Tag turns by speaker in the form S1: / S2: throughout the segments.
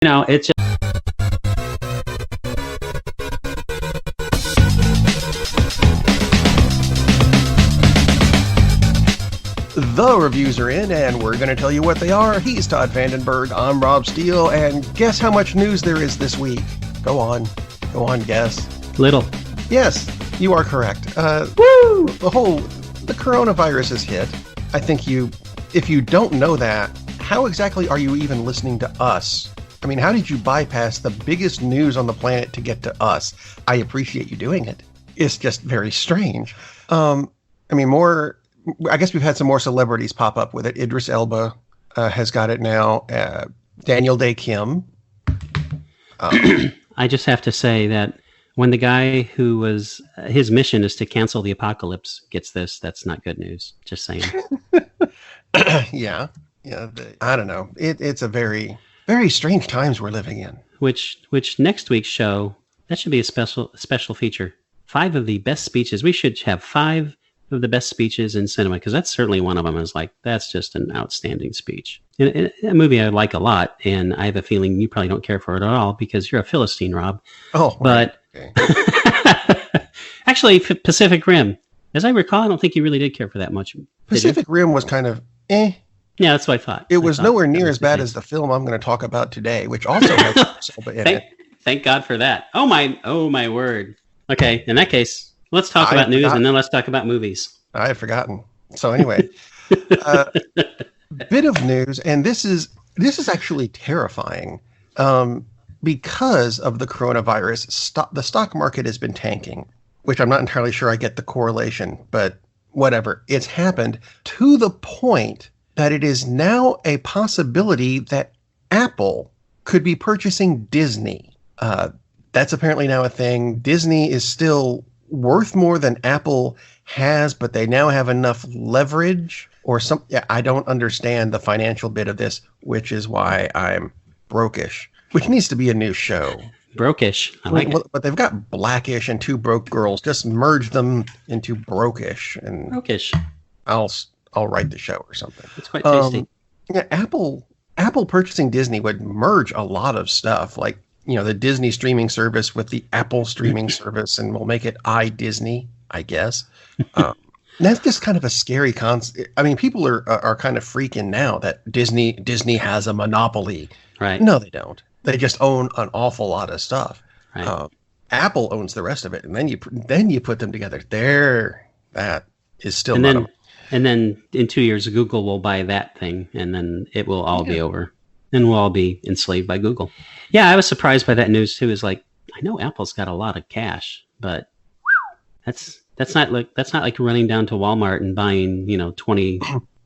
S1: It's just,
S2: the reviews are in, and we're going to tell you what they are. He's Todd Vandenberg. I'm Rob Steele, and guess how much news there is this week? Go on, guess.
S1: little.
S2: Yes, you are correct.
S1: Woo!
S2: The coronavirus has hit. I think if you don't know that, how exactly are you even listening to us? I mean, how did you bypass the biggest news on the planet to get to us? I appreciate you doing it. It's just very strange. I guess we've had some more celebrities pop up with it. Idris Elba has got it now. Daniel Day Kim.
S1: I just have to say that when the guy who his mission is to cancel the apocalypse gets this, that's not good news. Just saying.
S2: Yeah. I don't know. It's a very, very strange times we're living in.
S1: Which next week's show, that should be a special feature. 5 of the best speeches. We should have 5 of the best speeches in cinema, because that's certainly one of them. Is like, that's just an outstanding speech. A movie I like a lot, and I have a feeling you probably don't care for it at all because you're a Philistine, Rob.
S2: Oh,
S1: but
S2: okay.
S1: Actually, Pacific Rim. As I recall, I don't think you really did care for that much.
S2: Pacific Rim was kind of eh.
S1: Yeah, that's what I thought.
S2: It was nowhere near as bad as the film I'm going to talk about today, which also has Elba in it.
S1: Thank God for that. Oh my word. Okay, in that case, let's talk about news, and then let's talk about movies.
S2: I had forgotten. So anyway, bit of news, and this is actually terrifying because of the coronavirus. The stock market has been tanking, which I'm not entirely sure I get the correlation, but whatever. It's happened to the point that it is now a possibility that Apple could be purchasing Disney. That's apparently now a thing. Disney is still worth more than Apple has, but they now have enough leverage or some. Yeah, I don't understand the financial bit of this, which is why I'm brokish, which needs to be a new show.
S1: Brokish. I like it.
S2: But they've got Blackish and Two Broke Girls. Just merge them into Brokish, and
S1: Brokish.
S2: I'll write the show or something.
S1: It's quite tasty.
S2: Yeah, Apple purchasing Disney would merge a lot of stuff, like, the Disney streaming service with the Apple streaming service, and we'll make it iDisney, I guess. That's just kind of a scary concept. I mean, people are kind of freaking now that Disney has a monopoly.
S1: Right.
S2: No, they don't. They just own an awful lot of stuff.
S1: Right.
S2: Apple owns the rest of it, and then you put them together. That is still
S1: And then in 2 years, Google will buy that thing, and then it will all be over. And we'll all be enslaved by Google. Yeah, I was surprised by that news too. Is like, I know Apple's got a lot of cash, but that's not like running down to Walmart and buying 20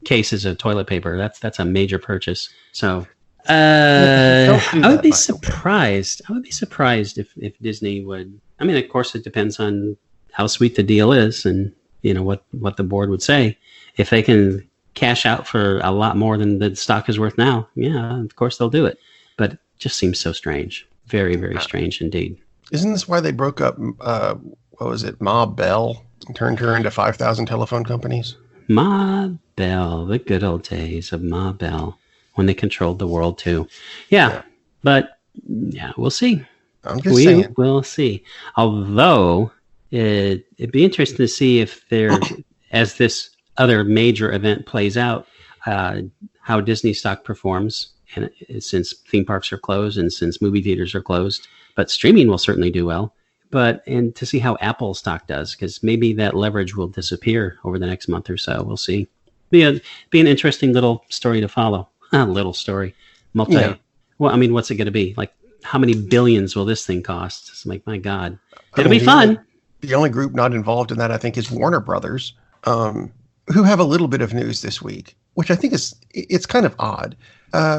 S1: cases of toilet paper. That's a major purchase. So I would be surprised. I would be surprised if Disney would. I mean, of course, it depends on how sweet the deal is, and what the board would say. If they can cash out for a lot more than the stock is worth now, yeah, of course they'll do it. But it just seems so strange. Very, very strange indeed.
S2: Isn't this why they broke up, what was it, Ma Bell, and turned her into 5,000 telephone companies?
S1: Ma Bell, the good old days of Ma Bell, when they controlled the world too. Yeah. But yeah, we'll see.
S2: I'm just saying.
S1: We'll see. Although it'd be interesting to see if as this other major event plays out, how Disney stock performs, and since theme parks are closed and since movie theaters are closed, but streaming will certainly do well. And to see how Apple stock does, because maybe that leverage will disappear over the next month or so. We'll see. Be an interesting little story to follow. Little story, Well, I mean, what's it going to be? Like, how many billions will this thing cost? It's like, my God, it'll be fun.
S2: The only group not involved in that, I think, is Warner Brothers. Who have a little bit of news this week, which I think it's kind of odd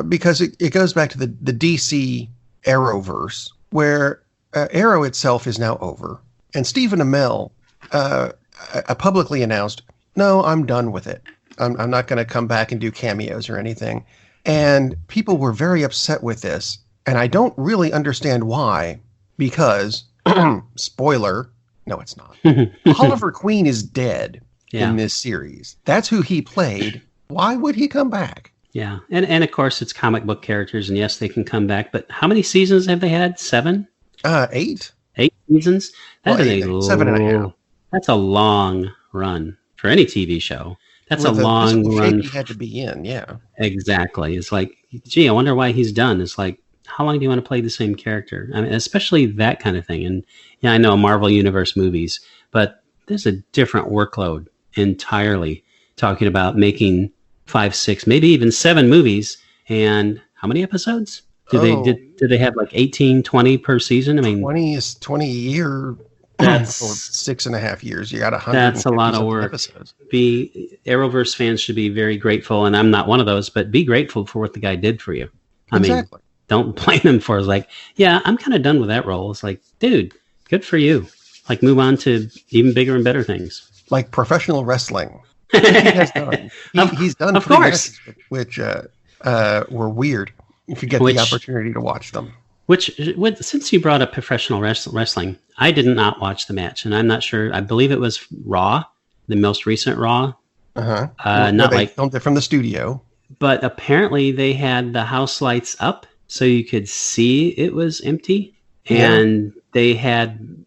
S2: because it goes back to the DC Arrowverse, where Arrow itself is now over. And Stephen Amell publicly announced, no, I'm done with it. I'm not going to come back and do cameos or anything. And people were very upset with this. And I don't really understand why, because, spoiler, no, it's not. Oliver Queen is dead in this series. That's who he played. Why would he come back?
S1: Yeah. And of course, it's comic book characters, and yes, they can come back. But how many seasons have they had? 7?
S2: 8.
S1: 8 seasons?
S2: Well,
S1: That is
S2: 7.5.
S1: that's a long run for any TV show. That's a
S2: With the
S1: long
S2: physical
S1: run.
S2: shape he had to be in, yeah.
S1: Exactly. It's like, gee, I wonder why he's done. It's like, how long do you want to play the same character? I mean, especially that kind of thing. And yeah, I know Marvel Universe movies, but there's a different workload entirely talking about making 5, 6, maybe even 7 movies. And how many episodes? Do they have like 18, 20 per season? I mean,
S2: 20 a year.
S1: That's
S2: for 6.5 years. You got 100.
S1: That's a lot of work.
S2: Episodes.
S1: Arrowverse fans should be very grateful, and I'm not one of those, but be grateful for what the guy did for you. I mean, don't blame him for it. It's like, yeah, I'm kind of done with that role. It's like, dude, good for you. Like, move on to even bigger and better things.
S2: Like professional wrestling. He has done. He's done
S1: of course,
S2: which were weird. If you get the opportunity to watch them.
S1: Since you brought up professional wrestling, I did not watch the match, and I'm not sure. I believe it was Raw, the most recent Raw.
S2: Not they filmed it from the studio.
S1: But apparently they had the house lights up so you could see it was empty, and the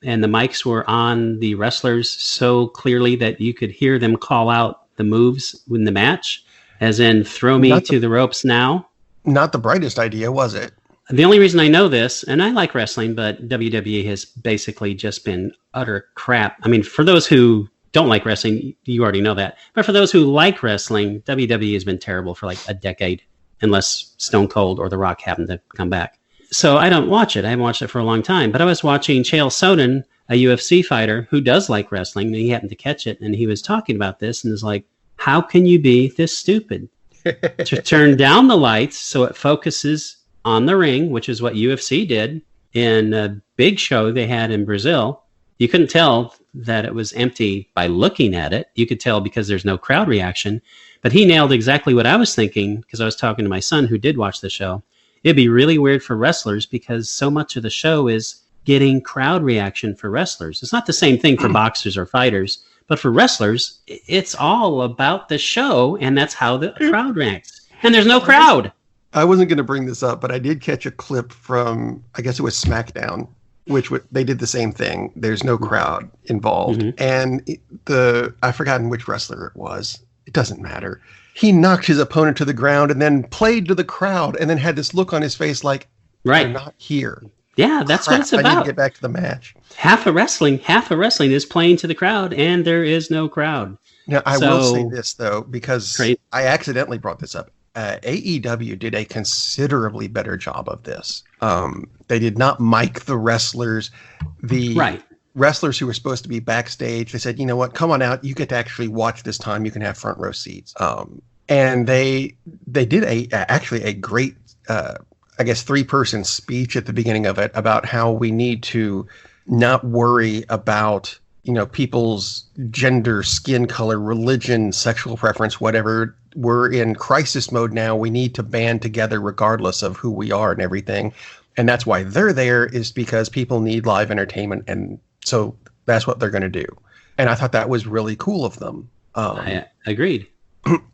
S1: mics were on the wrestlers so clearly that you could hear them call out the moves in the match, as in "throw me to the ropes now."
S2: Not the brightest idea, was it?
S1: The only reason I know this, and I like wrestling, but WWE has basically just been utter crap. I mean, for those who don't like wrestling, you already know that. But for those who like wrestling, WWE has been terrible for like a decade, unless Stone Cold or The Rock happen to come back. So I don't watch it. I haven't watched it for a long time. But I was watching Chael Sonnen, a UFC fighter who does like wrestling, and he happened to catch it, and he was talking about this, and is like, how can you be this stupid? To turn down the lights so it focuses on the ring, which is what UFC did in a big show they had in Brazil. You couldn't tell that it was empty by looking at it. You could tell because there's no crowd reaction. But he nailed exactly what I was thinking, because I was talking to my son who did watch the show. It'd be really weird for wrestlers because so much of the show is getting crowd reaction for wrestlers. It's not the same thing for boxers or fighters, but for wrestlers, it's all about the show, and that's how the crowd reacts. And there's no crowd.
S2: I wasn't going to bring this up, but I did catch a clip from, I guess it was SmackDown, which they did the same thing. There's no crowd involved. Mm-hmm. And I've forgotten which wrestler it was. It doesn't matter. He knocked his opponent to the ground and then played to the crowd and then had this look on his face like, they're not here.
S1: Yeah, that's what it's about.
S2: I need to get back to the match.
S1: Half of wrestling is playing to the crowd, and there is no crowd.
S2: Now, I will say this, though, because I accidentally brought this up. AEW did a considerably better job of this. They did not mic the wrestlers. The wrestlers who were supposed to be backstage, they said, you know what, come on out. You get to actually watch this time. You can have front row seats. And they did actually a great, I guess, 3-person speech at the beginning of it about how we need to not worry about, people's gender, skin color, religion, sexual preference, whatever. We're in crisis mode now. We need to band together regardless of who we are and everything. And that's why they're there, is because people need live entertainment. And so that's what they're going to do. And I thought that was really cool of them.
S1: I agreed.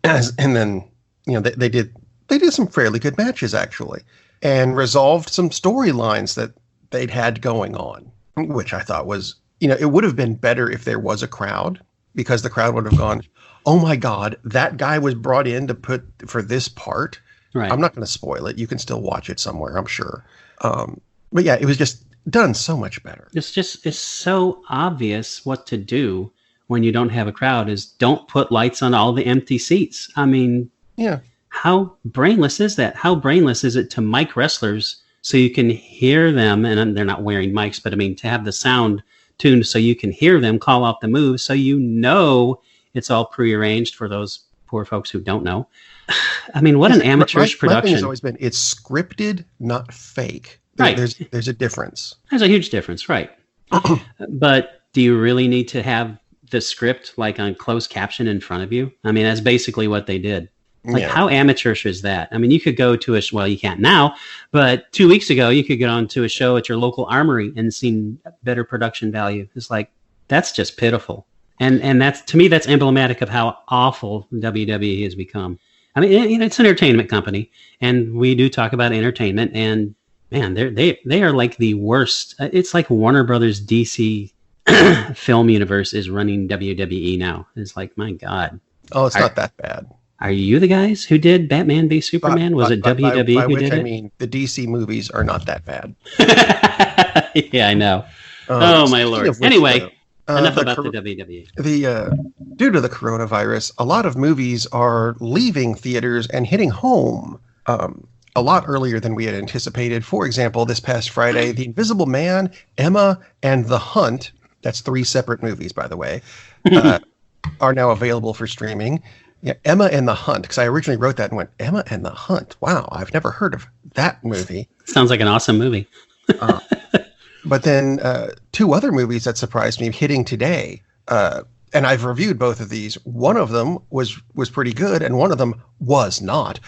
S2: And then, they did some fairly good matches, actually, and resolved some storylines that they'd had going on, which I thought was, it would have been better if there was a crowd, because the crowd would have gone, oh my God, that guy was brought in to put for this part. Right. I'm not going to spoil it. You can still watch it somewhere, I'm sure. But yeah, it was just done so much better.
S1: It's so obvious what to do when you don't have a crowd, is don't put lights on all the empty seats. I mean,
S2: yeah.
S1: How brainless is that? How brainless is it to mic wrestlers so you can hear them, and they're not wearing mics, but I mean, to have the sound tuned so you can hear them call out the moves, so it's all prearranged for those poor folks who don't know. I mean, what an amateurish production.
S2: My thing has always been, it's scripted, not fake.
S1: Right.
S2: There's a difference.
S1: There's a huge difference, right. But do you really need to have the script like on closed caption in front of you? I mean, that's basically what they did. How amateurish is that? I mean, you could go to you can't now, but 2 weeks ago, you could get on to a show at your local armory and seen better production value. It's like, that's just pitiful. And that's, to me, that's emblematic of how awful WWE has become. I mean, it's an entertainment company, and we do talk about entertainment. And man, they are like the worst. It's like Warner Brothers DC film universe is running WWE now. It's like, my God.
S2: Oh, it's not that bad.
S1: Are you the guys who did Batman v Superman? Was it WWE
S2: by
S1: who
S2: which
S1: did
S2: I
S1: it?
S2: mean the DC movies are not that bad.
S1: Yeah, I know. Oh my Lord.
S2: Which,
S1: anyway, enough
S2: the
S1: about
S2: cor-
S1: the WWE.
S2: due to the coronavirus, a lot of movies are leaving theaters and hitting home a lot earlier than we had anticipated. For example, this past Friday, The Invisible Man, Emma, and The Hunt, that's 3 separate movies, by the way, are now available for streaming. Yeah, Emma and the Hunt, because I originally wrote that and went, Emma and the Hunt. Wow, I've never heard of that movie.
S1: Sounds like an awesome movie.
S2: But then 2 other movies that surprised me hitting today, and I've reviewed both of these. One of them was pretty good, and one of them was not.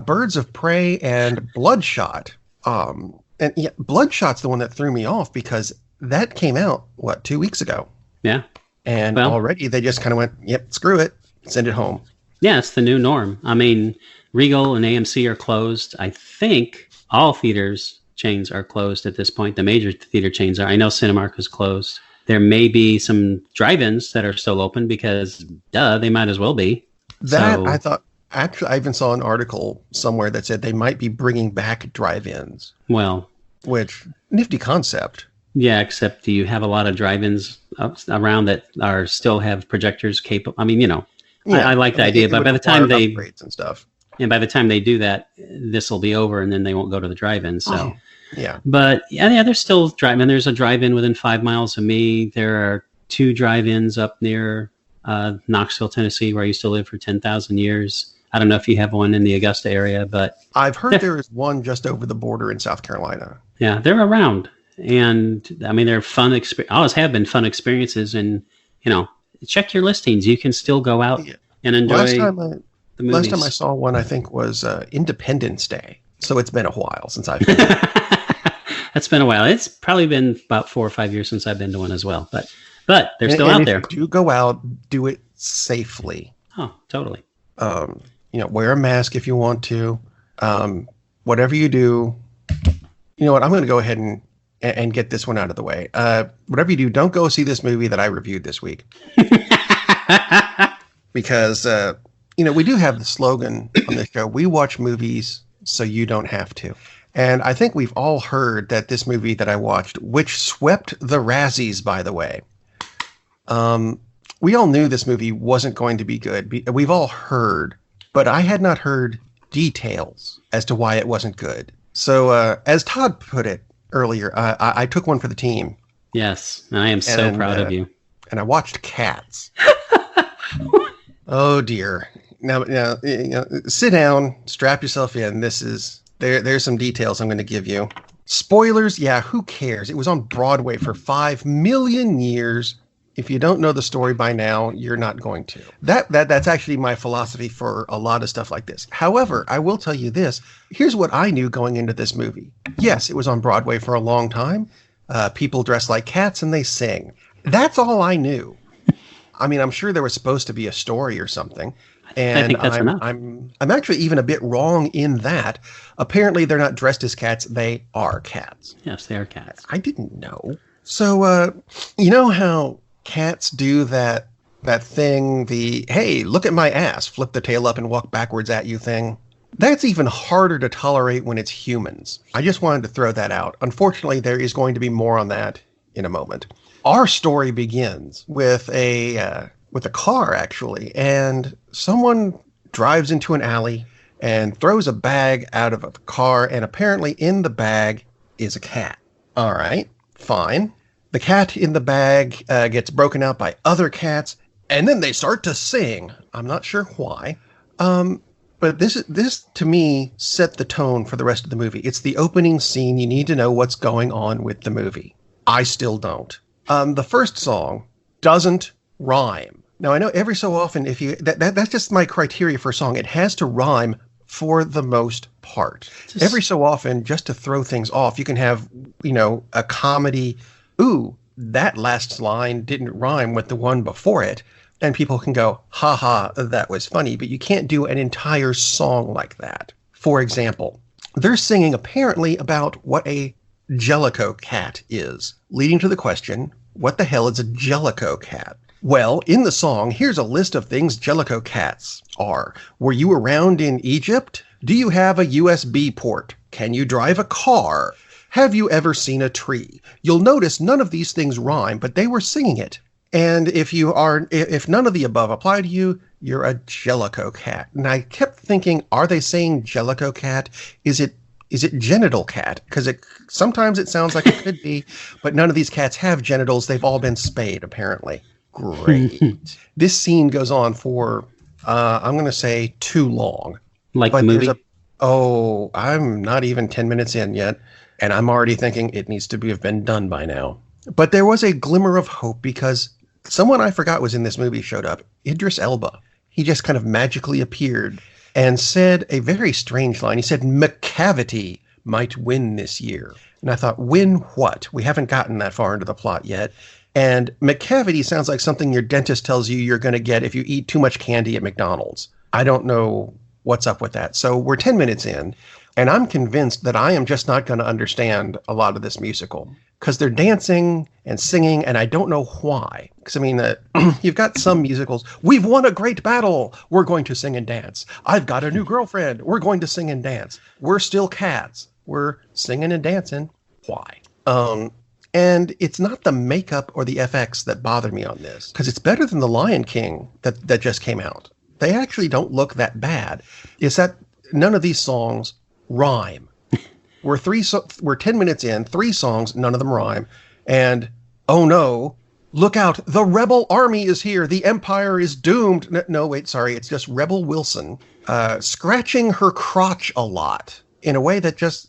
S2: Birds of Prey and Bloodshot. And yeah, Bloodshot's the one that threw me off because that came out, 2 weeks ago?
S1: Yeah.
S2: And already they just kind of went, yep, screw it, send it home.
S1: Yeah, it's the new norm. I mean, Regal and AMC are closed. I think all theaters chains are closed at this point. The major theater chains are. I know Cinemark is closed. There may be some drive-ins that are still open because, they might as well be.
S2: I thought, actually, I even saw an article somewhere that said they might be bringing back drive-ins.
S1: Well,
S2: which, nifty concept.
S1: Yeah, except you have a lot of drive-ins around that are still have projectors capable. I mean, I like the idea, but by the time they
S2: upgrades and stuff,
S1: and by the time they do that, this will be over, and then they won't go to the drive-in. So,
S2: yeah.
S1: But yeah, there's still drive-in. There's a drive-in within 5 miles of me. There are 2 drive-ins up near Knoxville, Tennessee, where I used to live for 10,000 years. I don't know if you have one in the Augusta area, but
S2: I've heard there is one just over the border in South Carolina.
S1: Yeah, they're around. And I mean, they're fun. Always have been fun experiences, and check your listings. You can still go out and enjoy the movies.
S2: Last time I saw one, I think was Independence Day. So it's been a while since I've been.
S1: That's been a while. It's probably been about 4 or 5 years since I've been to one as well. But they're still out there.
S2: If you do go out, do it safely.
S1: Oh, totally.
S2: Wear a mask if you want to. Whatever you do, you know what? I'm going to go ahead and get this one out of the way. Whatever you do, don't go see this movie that I reviewed this week. Because, we do have the slogan on this show, we watch movies so you don't have to. And I think we've all heard that this movie that I watched, which swept the Razzies, by the way. We all knew this movie wasn't going to be good. We've all heard, but I had not heard details as to why it wasn't good. So, as Todd put it earlier, I took one for the team.
S1: Yes, and I am so proud of you.
S2: And I watched Cats. Oh dear! Now, sit down, strap yourself in. There's some details I'm going to give you. Spoilers, yeah, who cares? It was on Broadway for 5 million years. If you don't know the story by now, you're not going to. That's actually my philosophy for a lot of stuff like this. However, I will tell you this. Here's what I knew going into this movie. Yes, it was on Broadway for a long time. People dress like cats and they sing. That's all I knew. I mean, I'm sure there was supposed to be a story or something. And
S1: I think that's enough.
S2: I'm actually even a bit wrong in that. Apparently, they're not dressed as cats. They are cats.
S1: Yes, they are cats.
S2: I didn't know. So, you know how cats do that thing, the, hey, look at my ass, flip the tail up and walk backwards at you thing? That's even harder to tolerate when it's humans. I just wanted to throw that out. Unfortunately, there is going to be more on that in a moment. Our story begins with a car, actually, and someone drives into an alley and throws a bag out of a car, and apparently in the bag is a cat. All right, fine. The cat in the bag gets broken out by other cats, and then they start to sing. I'm not sure why. But this to me set the tone for the rest of the movie. It's the opening scene. You need to know what's going on with the movie. I still don't. The first song doesn't rhyme. Now I know every so often that's just my criteria for a song. It has to rhyme for the most part. Every so often, just to throw things off, you can have, a comedy. Ooh, that last line didn't rhyme with the one before it. and people can go, ha ha, that was funny, but you can't do an entire song like that. For example, they're singing apparently about what a Jellicoe cat is, leading to the question, what the hell is a Jellicoe cat? Well, in the song, here's a list of things Jellicoe cats are. Were you around in Egypt? Do you have a USB port? Can you drive a car? Have you ever seen a tree? You'll notice none of these things rhyme, but they were singing it. And if none of the above apply to you, you're a Jellicoe cat. And I kept thinking, are they saying Jellicoe cat? Is it genital cat? Because sometimes it sounds like it could be, but none of these cats have genitals. They've all been spayed, apparently. Great. This scene goes on for, I'm going to say, too long.
S1: Like the movie?
S2: I'm not even 10 minutes in yet, and I'm already thinking it needs to have been done by now. But there was a glimmer of hope because someone I forgot was in this movie showed up, Idris Elba. He just kind of magically appeared and said a very strange line. He said, McCavity might win this year. And I thought, win what? We haven't gotten that far into the plot yet. And McCavity sounds like something your dentist tells you you're going to get if you eat too much candy at McDonald's. I don't know what's up with that. So we're 10 minutes in, and I'm convinced that I am just not going to understand a lot of this musical because they're dancing and singing, and I don't know why. Because, I mean, you've got some musicals. We've won a great battle. We're going to sing and dance. I've got a new girlfriend. We're going to sing and dance. We're still cats. We're singing and dancing. Why? And it's not the makeup or the FX that bother me on this, because it's better than The Lion King that just came out. They actually don't look that bad. It's that none of these songs rhyme. We're 10 minutes in, 3 songs, none of them rhyme. And, oh no, look out, the rebel army is here. The empire is doomed. No, wait, sorry. It's just Rebel Wilson scratching her crotch a lot in a way that just...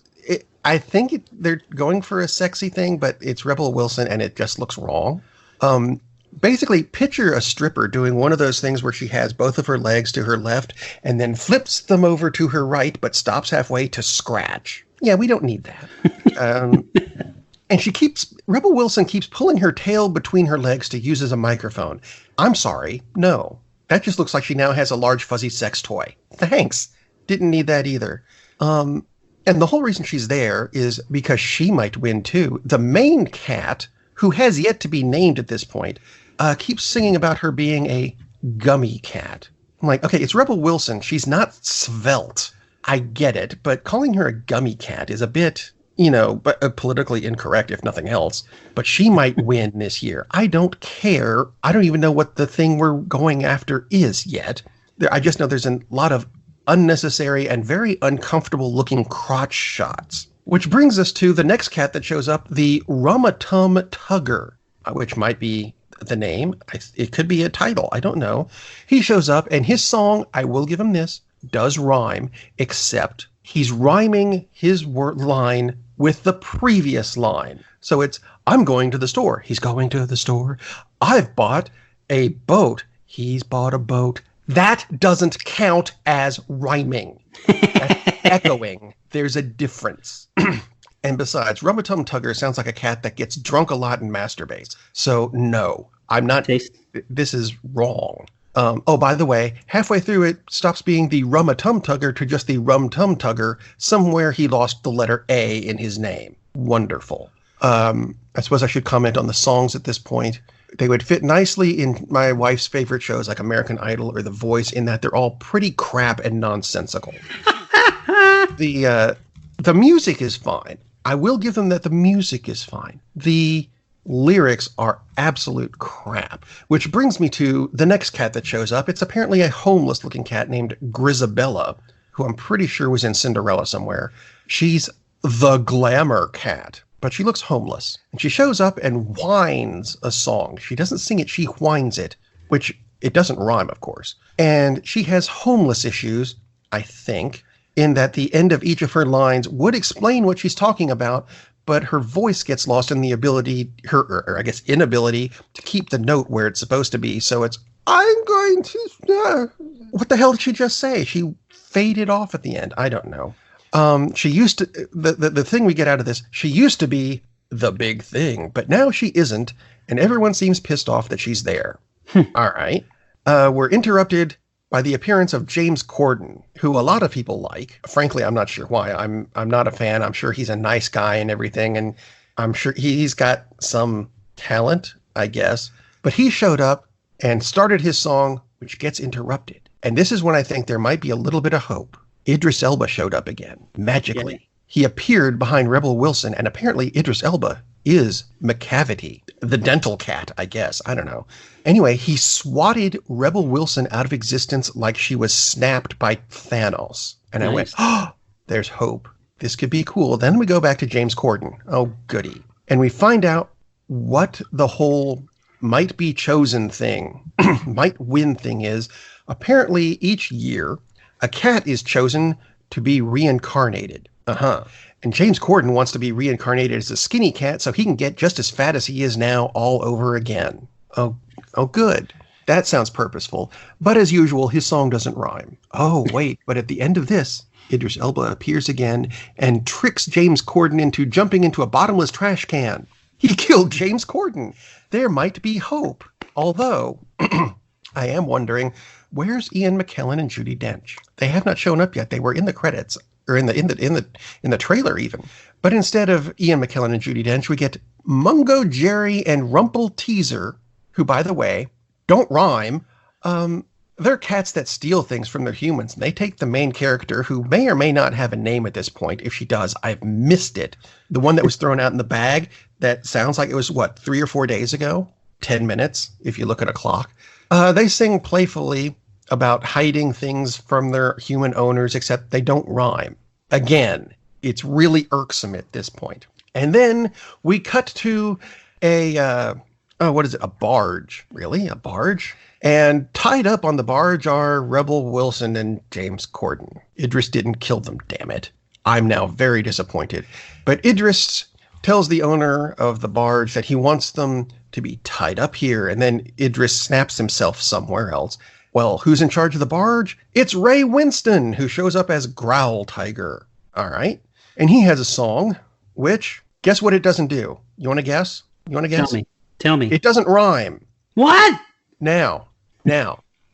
S2: I think they're going for a sexy thing, but it's Rebel Wilson and it just looks wrong. Basically, picture a stripper doing one of those things where she has both of her legs to her left and then flips them over to her right, but stops halfway to scratch. Yeah, we don't need that. And Rebel Wilson keeps pulling her tail between her legs to use as a microphone. I'm sorry. No, that just looks like she now has a large fuzzy sex toy. Thanks. Didn't need that either. And the whole reason she's there is because she might win too. The main cat, who has yet to be named at this point, keeps singing about her being a gummy cat. I'm like, okay, it's Rebel Wilson. She's not svelte. I get it. But calling her a gummy cat is a bit, politically incorrect, if nothing else. But she might win this year. I don't care. I don't even know what the thing we're going after is yet. I just know there's a lot of unnecessary and very uncomfortable looking crotch shots. Which brings us to the next cat that shows up, the Rum-a-Tum Tugger, which might be the name. It could be a title. I don't know. He shows up and his song, I will give him this, does rhyme, except he's rhyming his line with the previous line. So it's, I'm going to the store. He's going to the store. I've bought a boat. He's bought a boat. That doesn't count as rhyming. That's echoing. There's a difference. And besides, Rum-a-Tum Tugger sounds like a cat that gets drunk a lot and masturbates. So no, I'm not. This is wrong. By the way, halfway through it stops being the Rum-a-Tum Tugger to just the Rum-Tum Tugger. Somewhere he lost the letter A in his name. Wonderful. I suppose I should comment on the songs at this point. They would fit nicely in my wife's favorite shows like American Idol or The Voice in that they're all pretty crap and nonsensical. The music is fine. I will give them that the music is fine. The lyrics are absolute crap, which brings me to the next cat that shows up. It's apparently a homeless looking cat named Grisabella, who I'm pretty sure was in Cinderella somewhere. She's the glamour cat. But she looks homeless. And she shows up and whines a song. She doesn't sing it, she whines it, which it doesn't rhyme, of course. And she has homeless issues, I think, in that the end of each of her lines would explain what she's talking about, but her voice gets lost in the inability to keep the note where it's supposed to be. So it's, I'm going to... What the hell did she just say? She faded off at the end. I don't know. She used to, the thing we get out of this, she used to be the big thing, but now she isn't, and everyone seems pissed off that she's there. All right. were interrupted by the appearance of James Corden, who a lot of people like. Frankly, I'm not sure why. I'm not a fan. I'm sure he's a nice guy and everything, and I'm sure he's got some talent, I guess. But he showed up and started his song, which gets interrupted. And this is when I think there might be a little bit of hope. Idris Elba showed up again, magically. Yeah. He appeared behind Rebel Wilson, and apparently Idris Elba is McCavity, the dental cat, I guess. I don't know. Anyway, he swatted Rebel Wilson out of existence like she was snapped by Thanos. And nice. I went, oh, there's hope. This could be cool. Then we go back to James Corden. Oh, goody. And we find out what the whole might be chosen thing, might win thing is. Apparently, each year, a cat is chosen to be reincarnated. And James Corden wants to be reincarnated as a skinny cat so he can get just as fat as he is now all over again. Oh, good. That sounds purposeful. But as usual, his song doesn't rhyme. Oh, wait. But at the end of this, Idris Elba appears again and tricks James Corden into jumping into a bottomless trash can. He killed James Corden. There might be hope. Although, I am wondering, where's Ian McKellen and Judi Dench? They have not shown up yet. They were in the credits. Or in the trailer even. But instead of Ian McKellen and Judi Dench, we get Mungo Jerry and Rumple Teaser, who, by the way, don't rhyme. They're cats that steal things from their humans. And they take the main character, who may or may not have a name at this point. If she does, I've missed it. The one that was thrown out in the bag that sounds like it was, 3 or 4 days ago? 10 minutes, if you look at a clock. They sing playfully about hiding things from their human owners, except they don't rhyme. Again, it's really irksome at this point. And then we cut to a barge. Really? A barge? And tied up on the barge are Rebel Wilson and James Corden. Idris didn't kill them, damn it. I'm now very disappointed. But Idris tells the owner of the barge that he wants them to be tied up here, and then Idris snaps himself somewhere else. Well, who's in charge of the barge? It's Ray Winston, who shows up as Growl Tiger. All right. And he has a song, which, guess what it doesn't do? You want to guess? Tell me. It doesn't rhyme.
S1: What?
S2: Now,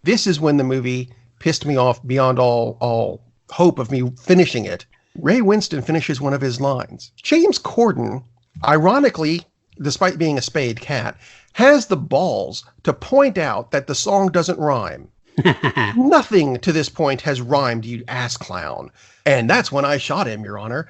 S2: this is when the movie pissed me off beyond all hope of me finishing it. Ray Winston finishes one of his lines. James Corden, ironically, despite being a spayed cat, has the balls to point out that the song doesn't rhyme. Nothing to this point has rhymed, you ass clown. And that's when I shot him, Your Honor.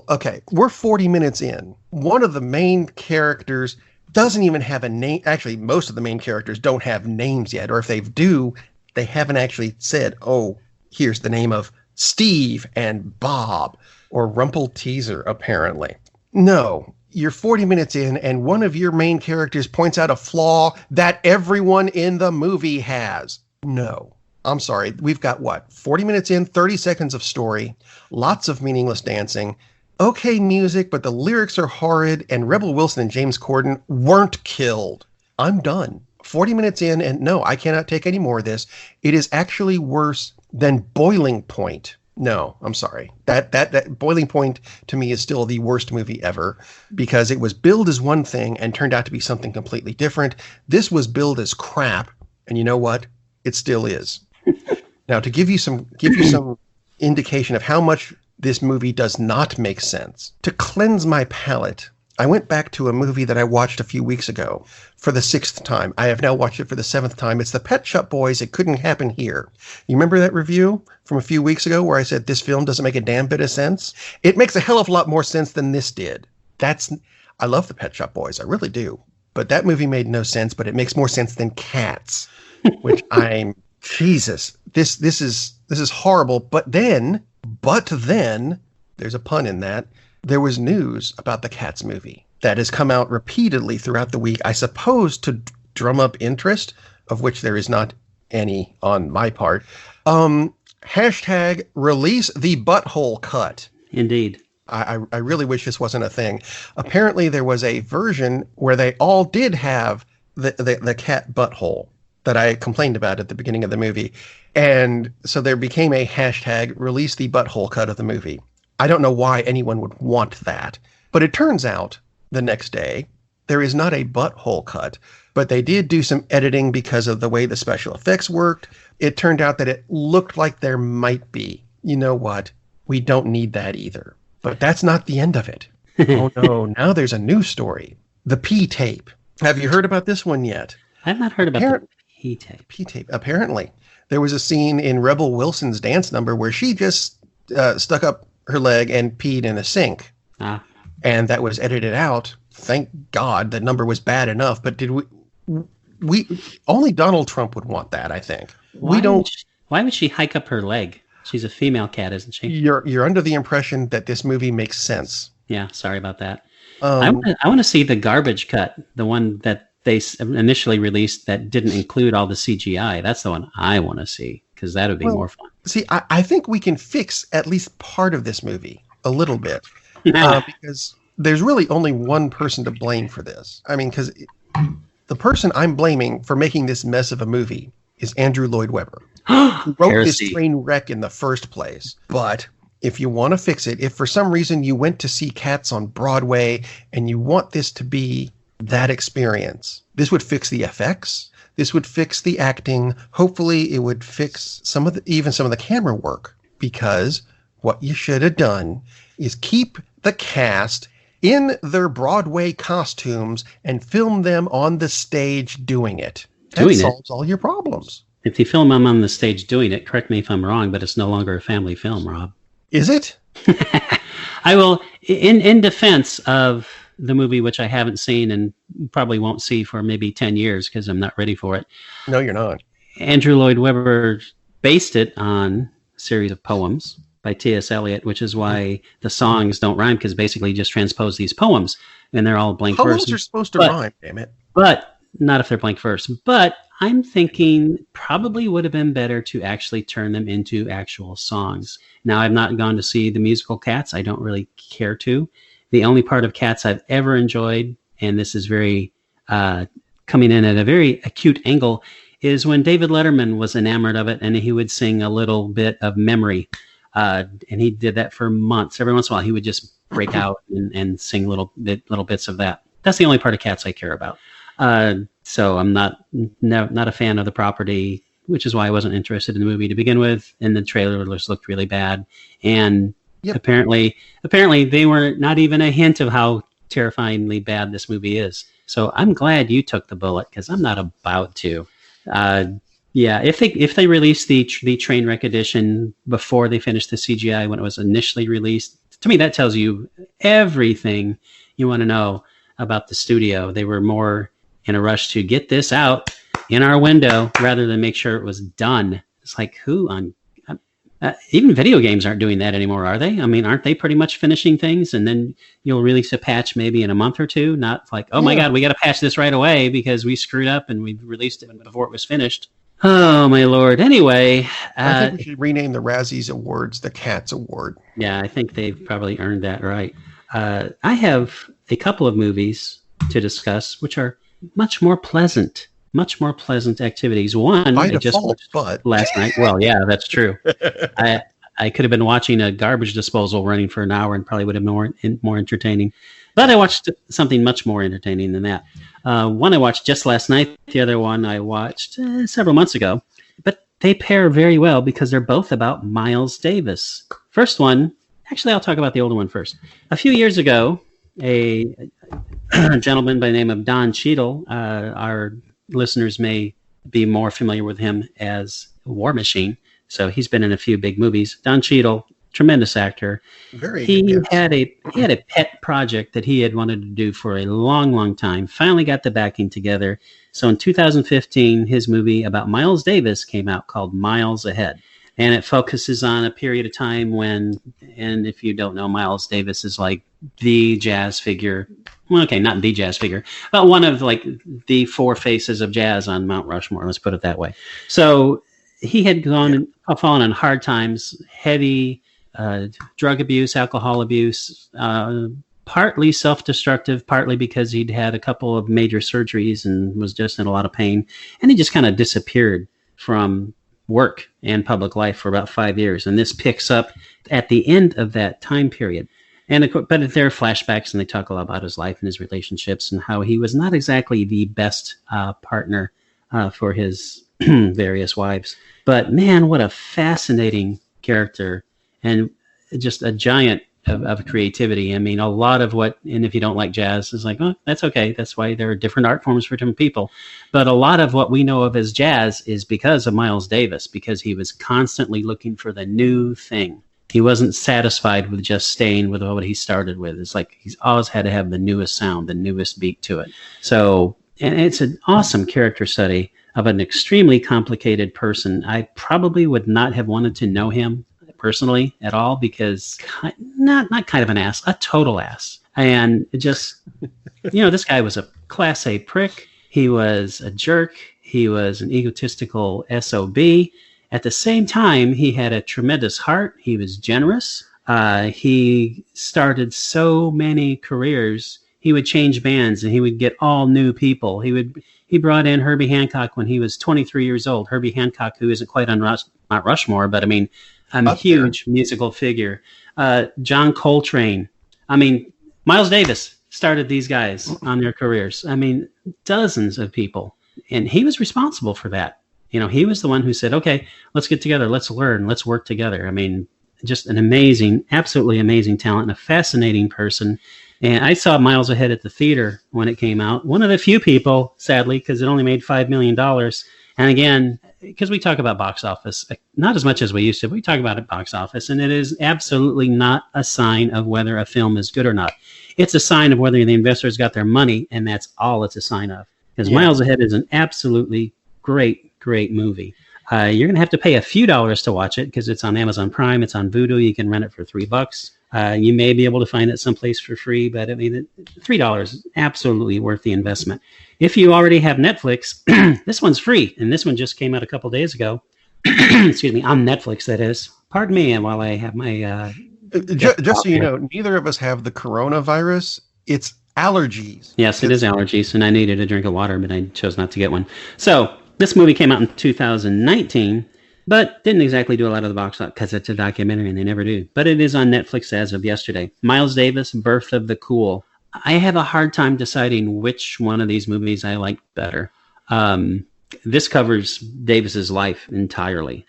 S2: Okay, we're 40 minutes in. One of the main characters doesn't even have a name. Actually, most of the main characters don't have names yet. Or if they do, they haven't actually said, oh, here's the name of Steve and Bob or Rumple Teaser, apparently. No. You're 40 minutes in, and one of your main characters points out a flaw that everyone in the movie has. No. I'm sorry. We've got, 40 minutes in, 30 seconds of story, lots of meaningless dancing, okay music, but the lyrics are horrid, and Rebel Wilson and James Corden weren't killed. I'm done. 40 minutes in, and no, I cannot take any more of this. It is actually worse than Boiling Point. No, I'm sorry. That Boiling Point to me is still the worst movie ever because it was billed as one thing and turned out to be something completely different. This was billed as crap, and you know what? It still is. Now, to give you some indication of how much this movie does not make sense, to cleanse my palate, I went back to a movie that I watched a few weeks ago for the 6th time. I have now watched it for the 7th time. It's the Pet Shop Boys. It Couldn't Happen Here. You remember that review from a few weeks ago where I said this film doesn't make a damn bit of sense? It makes a hell of a lot more sense than this did. I love the Pet Shop Boys. I really do. But that movie made no sense, but it makes more sense than Cats, which Jesus, this is horrible. But then, there's a pun in that. There was news about the Cats movie that has come out repeatedly throughout the week, I suppose to drum up interest, of which there is not any on my part. Hashtag release the butthole cut.
S1: Indeed.
S2: I really wish this wasn't a thing. Apparently there was a version where they all did have the cat butthole that I complained about at the beginning of the movie. And so there became a hashtag release the butthole cut of the movie. I don't know why anyone would want that. But it turns out the next day There is not a butthole cut, but they did do some editing because of the way the special effects worked. It turned out that it looked like there might be. You know what? We don't need that either. But that's not the end of it. Oh no, now there's a new story. The P-tape. Have you heard about this one yet?
S1: I've not heard about the P-tape.
S2: P-tape. Apparently, there was a scene in Rebel Wilson's dance number where she just stuck up her leg and peed in a sink. And that was edited out. Thank God the number was bad enough. But did we only Donald Trump would want that, I think.
S1: Why would she hike up her leg? She's a female cat, isn't she?
S2: You're under the impression that this movie makes sense.
S1: Yeah, sorry about that. I want to see the garbage cut, the one that they initially released that didn't include all the CGI. That's the one I want to see, because that would be more fun.
S2: See, I think we can fix at least part of this movie a little bit, because there's really only one person to blame for this. I mean, because the person I'm blaming for making this mess of a movie is Andrew Lloyd Webber, who wrote this train wreck in the first place. But if you want to fix it, if for some reason you went to see Cats on Broadway and you want this to be that experience, this would fix the effects. This would fix the acting. Hopefully it would fix even some of the camera work, because what you should have done is keep the cast in their Broadway costumes and film them on the stage doing it. That solves all your problems.
S1: If you film them on the stage doing it, correct me if I'm wrong, but it's no longer a family film, Rob.
S2: Is it?
S1: I will, in defense of the movie, which I haven't seen and probably won't see for maybe 10 years because I'm not ready for it.
S2: No, you're not.
S1: Andrew Lloyd Webber based it on a series of poems by T.S. Eliot, which is why the songs don't rhyme, because basically he just transpose these poems and they're all blank verse.
S2: Poems are supposed to rhyme, damn it.
S1: But not if they're blank verse. But I'm thinking probably would have been better to actually turn them into actual songs. Now, I've not gone to see the musical Cats. I don't really care to. The only part of Cats I've ever enjoyed, and this is very coming in at a very acute angle, is when David Letterman was enamored of it and he would sing a little bit of Memory. And he did that for months. Every once in a while, he would just break out and sing little bits of that. That's the only part of Cats I care about. So I'm not a fan of the property, which is why I wasn't interested in the movie to begin with. And the trailers looked really bad. And apparently they were not even a hint of how terrifyingly bad this movie is. So I'm glad you took the bullet, because I'm not about to. If they released the train wreck edition before they finished the CGI when it was initially released, to me that tells you everything you want to know about the studio. They were more in a rush to get this out in our window rather than make sure it was done. It's like, even video games aren't doing that anymore, are they? I mean, aren't they pretty much finishing things and then you'll release a patch maybe in a month or two? Not like, oh my God, we got to patch this right away because we screwed up and we released it before it was finished. Oh my Lord. Anyway,
S2: I think we should rename the Razzies Awards the Cats Award.
S1: Yeah, I think they've probably earned that right. I have a couple of movies to discuss, which are much more pleasant activities. One,
S2: by
S1: I
S2: default,
S1: just watched
S2: but
S1: last night. Well, yeah, that's true. I could have been watching a garbage disposal running for an hour and probably would have been more entertaining. But I watched something much more entertaining than that. One I watched just last night. The other one I watched several months ago. But they pair very well because they're both about Miles Davis. First one, actually, I'll talk about the older one first. A few years ago, a gentleman by the name of Don Cheadle, our listeners may be more familiar with him as War Machine. So he's been in a few big movies. Don Cheadle, tremendous actor. He had a pet project that he had wanted to do for a long, long time. Finally got the backing together. So in 2015, his movie about Miles Davis came out called Miles Ahead. And it focuses on a period of time when, and if you don't know, Miles Davis is like the jazz figure. Well, okay, not the jazz figure, but one of like the four faces of jazz on Mount Rushmore. Let's put it that way. So he had fallen on hard times, heavy drug abuse, alcohol abuse, partly self-destructive, partly because he'd had a couple of major surgeries and was just in a lot of pain. And he just kind of disappeared from work and public life for about 5 years. And this picks up at the end of that time period. But there are flashbacks, and they talk a lot about his life and his relationships and how he was not exactly the best partner for his various wives. But man, what a fascinating character, and just a giant of creativity. I mean, a lot of what, and if you don't like jazz, is like, oh, that's okay. That's why there are different art forms for different people. But a lot of what we know of as jazz is because of Miles Davis, because he was constantly looking for the new thing. He wasn't satisfied with just staying with what he started with. It's like he's always had to have the newest sound, the newest beat to it. So, and it's an awesome character study of an extremely complicated person. I probably would not have wanted to know him personally at all, because not kind of an ass, a total ass. And it just, this guy was a class A prick. He was a jerk. He was an egotistical SOB. At the same time, he had a tremendous heart. He was generous. He started so many careers. He would change bands and he would get all new people. He brought in Herbie Hancock when he was 23 years old. Herbie Hancock, who isn't quite on Mount Rushmore, but I mean, a huge musical figure. John Coltrane. I mean, Miles Davis started these guys on their careers. I mean, dozens of people. And he was responsible for that. He was the one who said, okay, let's get together. Let's learn. Let's work together. I mean, just an amazing, absolutely amazing talent and a fascinating person. And I saw Miles Ahead at the theater when it came out. One of the few people, sadly, because it only made $5 million. And again, because we talk about box office, not as much as we used to, but we talk about it box office, and it is absolutely not a sign of whether a film is good or not. It's a sign of whether the investors got their money, and that's all it's a sign of. Because Miles Ahead is an absolutely great movie. You're going to have to pay a few dollars to watch it because it's on Amazon Prime. It's on Vudu. You can rent it for $3. You may be able to find it someplace for free, but I mean, $3 is absolutely worth the investment. If you already have Netflix, this one's free, and this one just came out a couple days ago. Excuse me, on Netflix, that is. Pardon me while I have my...
S2: just so you know, neither of us have the coronavirus. It's allergies.
S1: Yes, it is allergies, and I needed a drink of water, but I chose not to get one. So this movie came out in 2019, but didn't exactly do a lot of the box office because it's a documentary and they never do. But it is on Netflix as of yesterday. Miles Davis, Birth of the Cool. I have a hard time deciding which one of these movies I like better. This covers Davis's life entirely,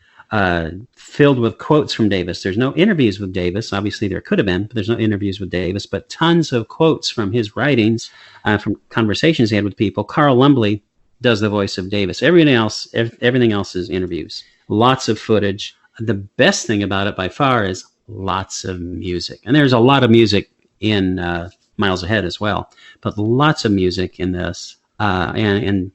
S1: filled with quotes from Davis. There's no interviews with Davis. Obviously, there could have been, but there's no interviews with Davis. But tons of quotes from his writings, from conversations he had with people. Carl Lumbly does the voice of Davis. Everything else is interviews. Lots of footage. The best thing about it by far is lots of music. And there's a lot of music in Miles Ahead as well, but lots of music in this, and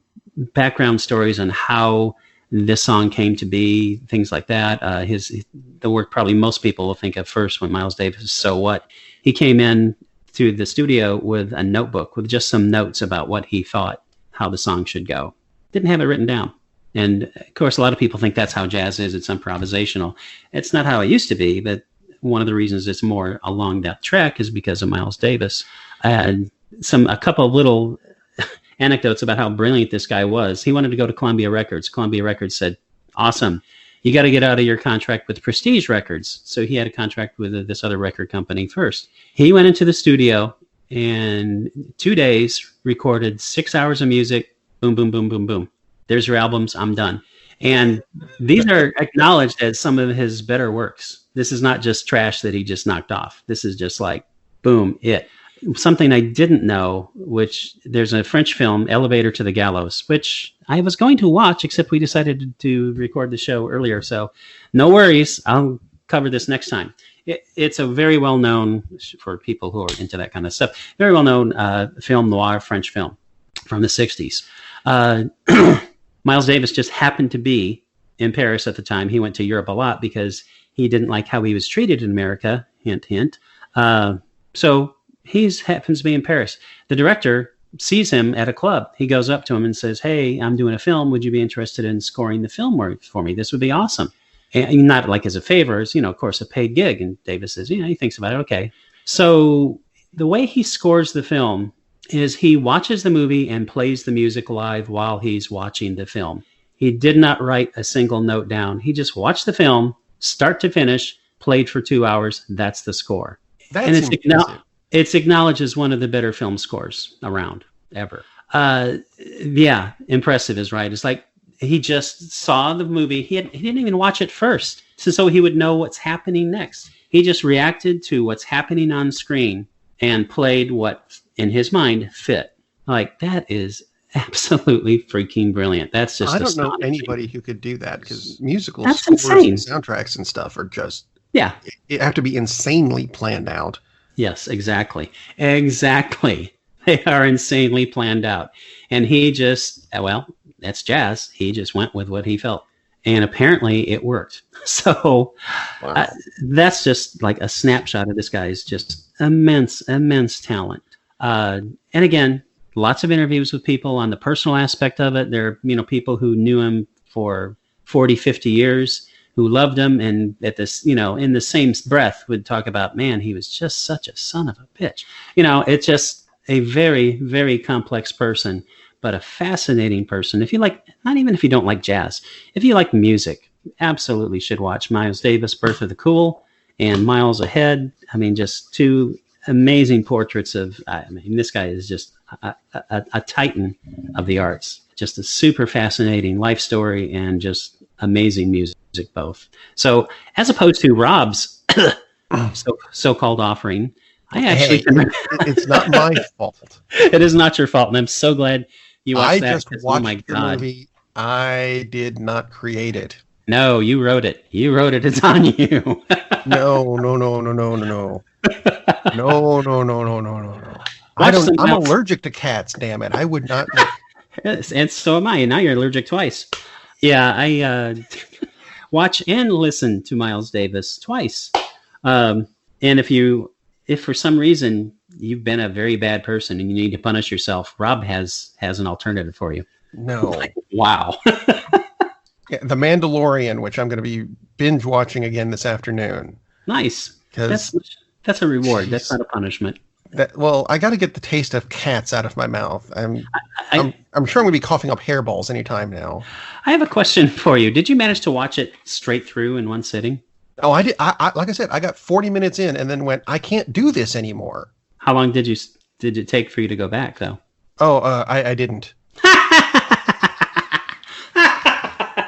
S1: background stories on how this song came to be, things like that. The work probably most people will think of first when Miles Davis, So What? He came in to the studio with a notebook with just some notes about what he thought, how the song should go. Didn't have it written down. And of course, a lot of people think that's how jazz is. It's improvisational. It's not how it used to be, but one of the reasons it's more along that track is because of Miles Davis. And a couple of little anecdotes about how brilliant this guy was. He wanted to go to Columbia Records. Columbia Records said, awesome, you got to get out of your contract with Prestige Records. So he had a contract with this other record company first. He went into the studio and 2 days recorded 6 hours of music. Boom, boom, boom, boom, boom. There's your albums. I'm done. And these are acknowledged as some of his better works. This is not just trash that he just knocked off. This is just like, boom, it. Something I didn't know, which there's a French film, Elevator to the Gallows, which I was going to watch, except we decided to record the show earlier. So no worries. I'll cover this next time. It's a very well-known, for people who are into that kind of stuff, very well-known film noir, French film from the 60s. Miles Davis just happened to be in Paris at the time. He went to Europe a lot because he didn't like how he was treated in America. Hint, hint. So he happens to be in Paris. The director sees him at a club. He goes up to him and says, hey, I'm doing a film. Would you be interested in scoring the film for me? This would be awesome. And not like as a favor, as, of course, a paid gig. And Davis says, he thinks about it. Okay. So the way he scores the film is he watches the movie and plays the music live while he's watching the film. He did not write a single note down. He just watched the film, start to finish, played for 2 hours. That's the score.
S2: That's
S1: And
S2: impressive.
S1: it's acknowledged as one of the better film scores around ever. Yeah, impressive is right. It's like he just saw the movie. He didn't even watch it first, so he would know what's happening next. He just reacted to what's happening on screen and played what in his mind fit. Like, that is absolutely freaking brilliant. That's just
S2: I don't know
S1: astonishing.
S2: anybody who could do that, because musical
S1: That's
S2: scores and
S1: insane.
S2: soundtracks and stuff are just,
S1: Yeah.
S2: it have to be insanely planned out.
S1: Yes, exactly. Exactly. They are insanely planned out. And he just, well, that's jazz. He just went with what he felt. And apparently it worked. So
S2: Wow.
S1: that's just like a snapshot of this guy's just immense talent. And again, lots of interviews with people on the personal aspect of it. There are, people who knew him for 40, 50 years, who loved him, and at this, in the same breath would talk about, man, he was just such a son of a bitch. It's just a very, very complex person, but a fascinating person. If you like, not even if you don't like jazz, if you like music, absolutely should watch Miles Davis, Birth of the Cool, and Miles Ahead. I mean, just two amazing portraits of, this guy is just a titan of the arts. Just a super fascinating life story and just amazing music both. So as opposed to Rob's so-called offering, I actually
S2: it's not my fault.
S1: it is not your fault, and I'm so glad you watched
S2: I
S1: that.
S2: just
S1: 'Cause,
S2: watched
S1: oh my
S2: your
S1: God.
S2: movie. I did not create it.
S1: No, you wrote it. You wrote it. It's on you.
S2: No. No.
S1: Watch some
S2: I'm
S1: else.
S2: allergic to cats, damn it. I would not.
S1: Yes, and so am I. And now you're allergic twice. Yeah, I watch and listen to Miles Davis twice. And if for some reason you've been a very bad person and you need to punish yourself, Rob has an alternative for you.
S2: No.
S1: Wow.
S2: Yeah, The Mandalorian, which I'm going to be binge watching again this afternoon.
S1: Nice.
S2: 'Cause-
S1: That's a reward.
S2: Jeez.
S1: That's not a punishment.
S2: I got to get the taste of cats out of my mouth. I'm
S1: I
S2: sure I'm going to be coughing up hairballs anytime now.
S1: I have a question for you. Did you manage to watch it straight through in one sitting?
S2: Oh, I did. I like I said, I got 40 minutes in and then went, I can't do this anymore.
S1: How long did it take for you to go back, though?
S2: Oh, I didn't.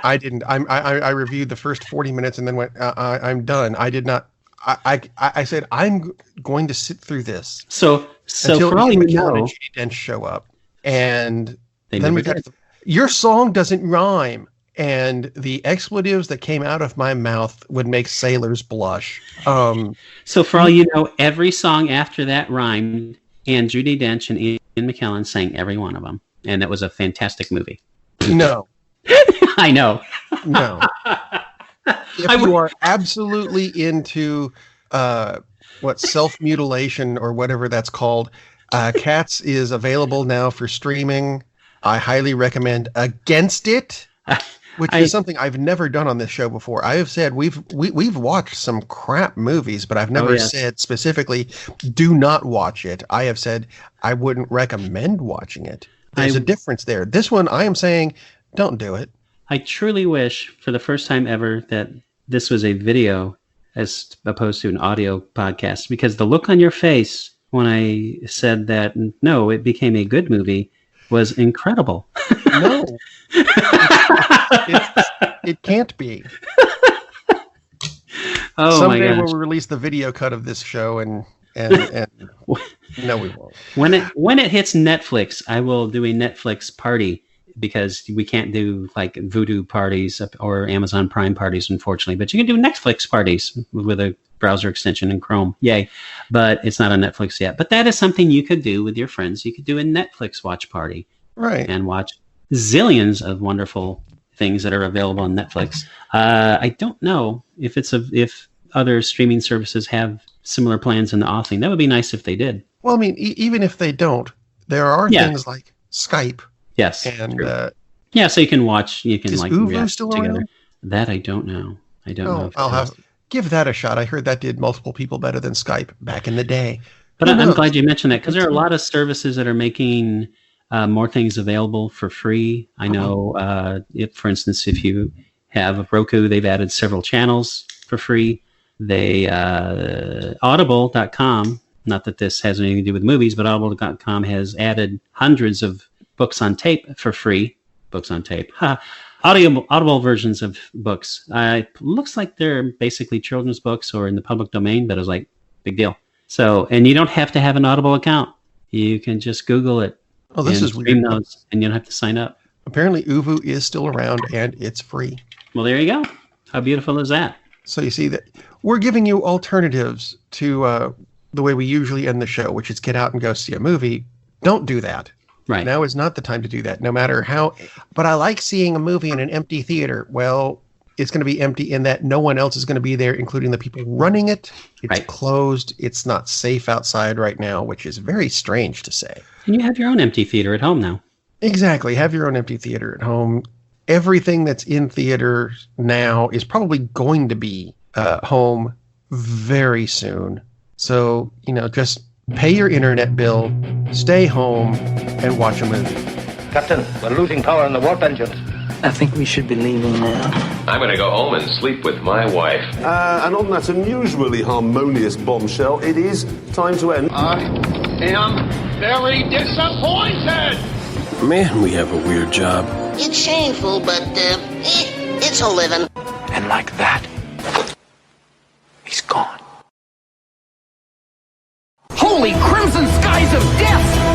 S2: I didn't. I reviewed the first 40 minutes and then went, I'm done. I did not. I said, I'm going to sit through this
S1: So
S2: until
S1: for all
S2: Ian
S1: you
S2: McKellen
S1: know,
S2: and Judi Dench show up. And
S1: they
S2: then
S1: never did.
S2: your song doesn't rhyme. And the expletives that came out of my mouth would make sailors blush.
S1: So for all you know, every song after that rhymed, and Judi Dench and Ian McKellen sang every one of them, and that was a fantastic movie.
S2: No,
S1: I know.
S2: no. If you are absolutely into self-mutilation or whatever that's called, Cats is available now for streaming. I highly recommend against it, which is something I've never done on this show before. I have said we've watched some crap movies, but I've never said specifically do not watch it. I have said I wouldn't recommend watching it. There's a difference there. This one I am saying don't do it.
S1: I truly wish for the first time ever that this was a video as opposed to an audio podcast, because the look on your face when I said that no, it became a good movie was incredible.
S2: No, it can't be.
S1: Oh
S2: Someday
S1: my gosh.
S2: we'll release the video cut of this show and no, we won't.
S1: When it hits Netflix, I will do a Netflix party, because we can't do like Voodoo parties or Amazon Prime parties, unfortunately. But you can do Netflix parties with a browser extension in Chrome. Yay. But it's not on Netflix yet. But that is something you could do with your friends. You could do a Netflix watch party.
S2: Right.
S1: And watch zillions of wonderful things that are available on Netflix. I don't know if other streaming services have similar plans in the offing. That would be nice if they did.
S2: Well, I mean, even if they don't, there are things like Skype.
S1: Yes.
S2: And
S1: so you can watch. You can
S2: is
S1: like
S2: Uvu
S1: react
S2: still
S1: together.
S2: around?
S1: That I don't know. I don't know.
S2: I'll give that a shot. I heard that did multiple people better than Skype back in the day.
S1: But I'm glad you mentioned that, because there are a lot of services that are making more things available for free. I know, for instance, if you have a Roku, they've added several channels for free they Audible.com. Not that this has anything to do with movies, but Audible.com has added hundreds of books on tape for free. Books on tape. Audible versions of books. Looks like they're basically children's books or in the public domain, but it was like, big deal. So, and you don't have to have an Audible account. You can just Google it.
S2: Oh, this is
S1: stream
S2: weird.
S1: those, and you don't have to sign up.
S2: Apparently, Uvu is still around and it's free.
S1: Well, there you go. How beautiful is that?
S2: So you see that we're giving you alternatives to the way we usually end the show, which is get out and go see a movie. Don't do that.
S1: Right.
S2: Now is not the time to do that, no matter how. But I like seeing a movie in an empty theater. Well, it's going to be empty in that no one else is going to be there, including the people running it. It's closed. It's not safe outside right now, which is very strange to say.
S1: And you have your own empty theater at home now.
S2: Exactly. Have your own empty theater at home. Everything that's in theater now is probably going to be home very soon. So, just pay your internet bill, stay home, and watch a movie.
S3: Captain, we're losing power in the warp engines.
S4: I think we should be leaving now.
S5: I'm going to go home and sleep with my wife.
S6: And on that unusually harmonious bombshell, it is time to end.
S7: I am very disappointed!
S8: Man, we have a weird job.
S9: It's shameful, but, it's a living.
S4: And like that, he's gone.
S10: Holy crimson skies of death!